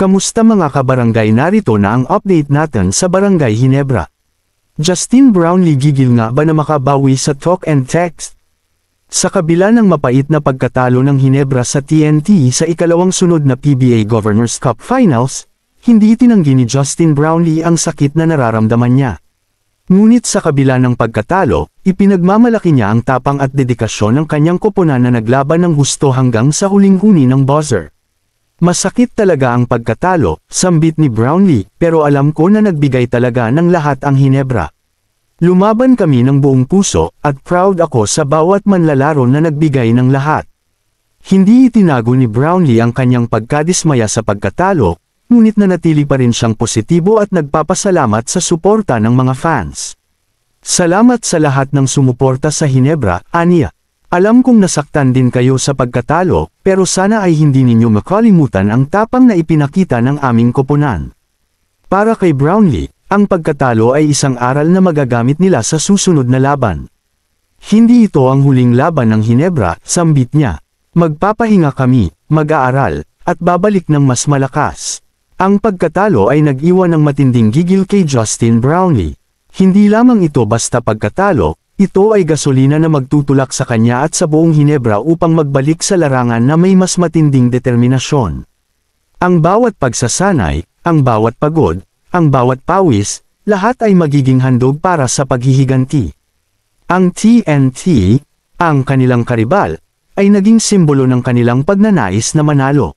Kamusta mga kabarangay, narito na ang update natin sa Barangay Ginebra. Justin Brownlee gigil nga ba na makabawi sa talk and text? Sa kabila ng mapait na pagkatalo ng Ginebra sa TNT sa ikalawang sunod na PBA Governors Cup Finals, hindi tinanggi ni Justin Brownlee ang sakit na nararamdaman niya. Ngunit sa kabila ng pagkatalo, ipinagmamalaki niya ang tapang at dedikasyon ng kanyang koponan na naglaban ng husto hanggang sa huling huni ng buzzer. Masakit talaga ang pagkatalo, sambit ni Brownlee, pero alam ko na nagbigay talaga ng lahat ang Ginebra. Lumaban kami ng buong puso, at proud ako sa bawat manlalaro na nagbigay ng lahat. Hindi itinago ni Brownlee ang kanyang pagkadismaya sa pagkatalo, ngunit nanatili pa rin siyang positibo at nagpapasalamat sa suporta ng mga fans. Salamat sa lahat ng sumuporta sa Ginebra, aniya. Alam kong nasaktan din kayo sa pagkatalo, pero sana ay hindi ninyo makalimutan ang tapang na ipinakita ng aming koponan. Para kay Brownlee, ang pagkatalo ay isang aral na magagamit nila sa susunod na laban. Hindi ito ang huling laban ng Ginebra, sambit niya. Magpapahinga kami, mag-aaral, at babalik ng mas malakas. Ang pagkatalo ay nag-iwan ng matinding gigil kay Justin Brownlee. Hindi lamang ito basta pagkatalo, ito ay gasolina na magtutulak sa kanya at sa buong Ginebra upang magbalik sa larangan na may mas matinding determinasyon. Ang bawat pagsasanay, ang bawat pagod, ang bawat pawis, lahat ay magiging handog para sa paghihiganti. Ang TNT, ang kanilang karibal, ay naging simbolo ng kanilang pagnanais na manalo.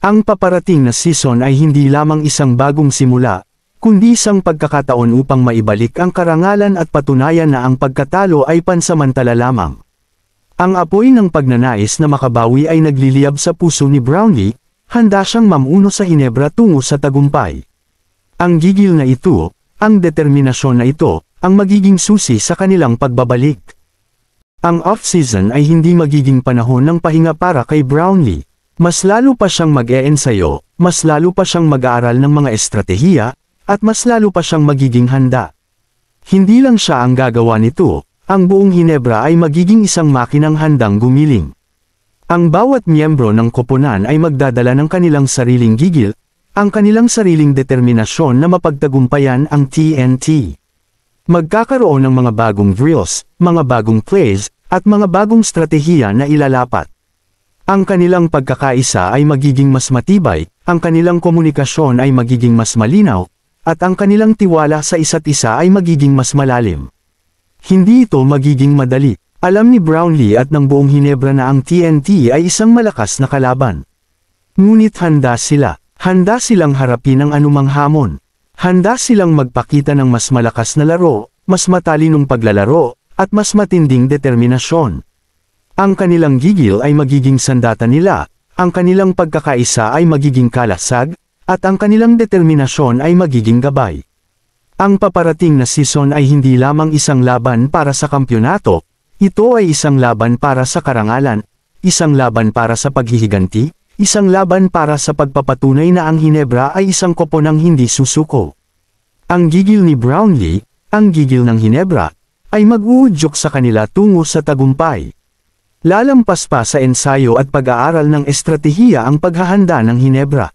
Ang paparating na season ay hindi lamang isang bagong simula, kundi isang pagkakataon upang maibalik ang karangalan at patunayan na ang pagkatalo ay pansamantala lamang. Ang apoy ng pagnanais na makabawi ay nagliliyab sa puso ni Brownlee, handa siyang mamuno sa Ginebra tungo sa tagumpay. Ang gigil na ito, ang determinasyon na ito, ang magiging susi sa kanilang pagbabalik. Ang off-season ay hindi magiging panahon ng pahinga para kay Brownlee. Mas lalo pa siyang mag-e-ensayo, mas lalo pa siyang mag-aaral ng mga estratehiya, at mas lalo pa siyang magiging handa. Hindi lang siya ang gagawa nito, ang buong Ginebra ay magiging isang makinang handang gumiling. Ang bawat miyembro ng koponan ay magdadala ng kanilang sariling gigil, ang kanilang sariling determinasyon na mapagtagumpayan ang TNT. Magkakaroon ng mga bagong drills, mga bagong plays, at mga bagong stratehiya na ilalapat. Ang kanilang pagkakaisa ay magiging mas matibay, ang kanilang komunikasyon ay magiging mas malinaw, at ang kanilang tiwala sa isa't isa ay magiging mas malalim. Hindi ito magiging madali. Alam ni Brownlee at ng buong Ginebra na ang TNT ay isang malakas na kalaban. Ngunit handa silang harapin ang anumang hamon. Handa silang magpakita ng mas malakas na laro, mas matalinong paglalaro, at mas matinding determinasyon. Ang kanilang gigil ay magiging sandata nila, ang kanilang pagkakaisa ay magiging kalasag, at ang kanilang determinasyon ay magiging gabay. Ang paparating na season ay hindi lamang isang laban para sa kampyonato, ito ay isang laban para sa karangalan, isang laban para sa paghihiganti, isang laban para sa pagpapatunay na ang Ginebra ay isang koponang hindi susuko. Ang gigil ni Brownlee, ang gigil ng Ginebra, ay mag-uudyok sa kanila tungo sa tagumpay. Lalampas pa sa ensayo at pag-aaral ng estratehiya ang paghahanda ng Ginebra.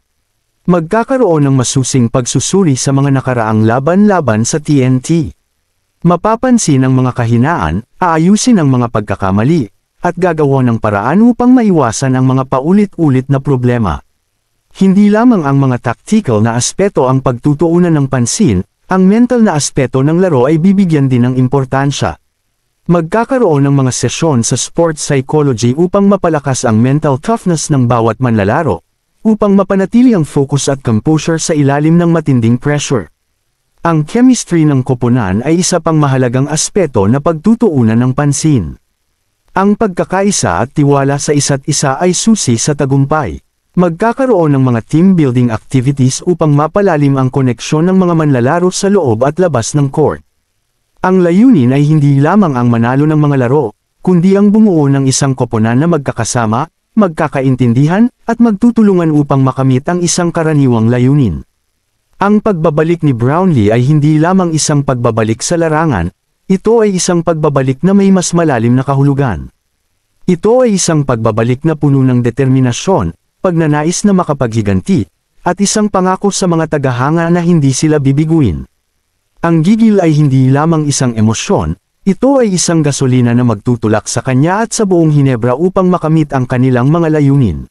Magkakaroon ng masusing pagsusuri sa mga nakaraang laban-laban sa TNT. Mapapansin ang mga kahinaan, aayusin ang mga pagkakamali, at gagawa ng paraan upang maiwasan ang mga paulit-ulit na problema. Hindi lamang ang mga tactical na aspeto ang pagtutuunan ng pansin, ang mental na aspeto ng laro ay bibigyan din ng importansya. Magkakaroon ng mga sesyon sa sports psychology upang mapalakas ang mental toughness ng bawat manlalaro, upang mapanatili ang focus at composure sa ilalim ng matinding pressure. Ang chemistry ng koponan ay isa pang mahalagang aspeto na pagtutuunan ng pansin. Ang pagkakaisa at tiwala sa isa't isa ay susi sa tagumpay. Magkakaroon ng mga team building activities upang mapalalim ang koneksyon ng mga manlalaro sa loob at labas ng court. Ang layunin ay hindi lamang ang manalo ng mga laro, kundi ang bumuo ng isang koponan na magkakasama, magkakaintindihan, at magtutulungan upang makamit ang isang karaniwang layunin. Ang pagbabalik ni Brownlee ay hindi lamang isang pagbabalik sa larangan, ito ay isang pagbabalik na may mas malalim na kahulugan. Ito ay isang pagbabalik na puno ng determinasyon, pagnanais na makapaghiganti, at isang pangako sa mga tagahanga na hindi sila bibiguin. Ang gigil ay hindi lamang isang emosyon, ito ay isang gasolina na magtutulak sa kanya at sa buong Hinebra upang makamit ang kanilang mga layunin.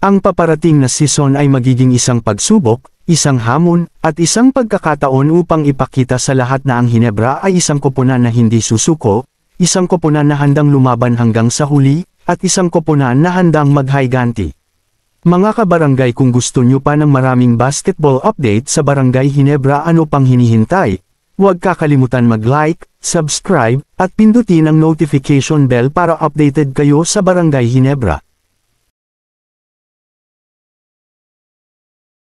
Ang paparating na season ay magiging isang pagsubok, isang hamon, at isang pagkakataon upang ipakita sa lahat na ang Hinebra ay isang koponan na hindi susuko, isang koponan na handang lumaban hanggang sa huli, at isang koponan na handang maghayganti. Mga kabarangay, kung gusto nyo pa ng maraming basketball update sa Barangay Hinebra, ano pang hinihintay? Huwag kakalimutan mag-like, subscribe, at pindutin ang notification bell para updated kayo sa Barangay Hinebra.